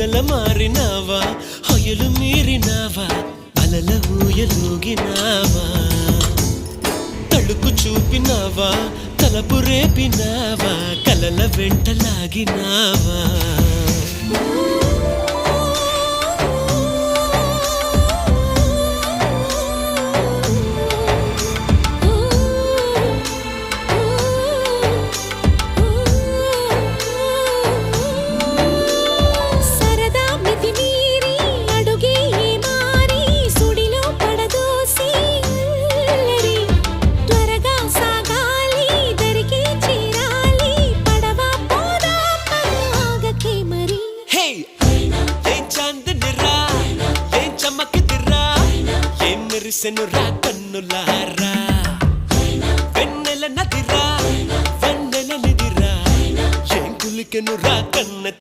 మొగల మారినావా హొయలు మీరినావా అలల ఊయలూగినావా తడుకు చూపినావా తలపు రేపినావా కలల వెంటలాగినావా మెరిసెనురా కన్నులారా వెన్నెల నదిరా వెన్నెల నిదిరా ఏం కులికెనురా కన్న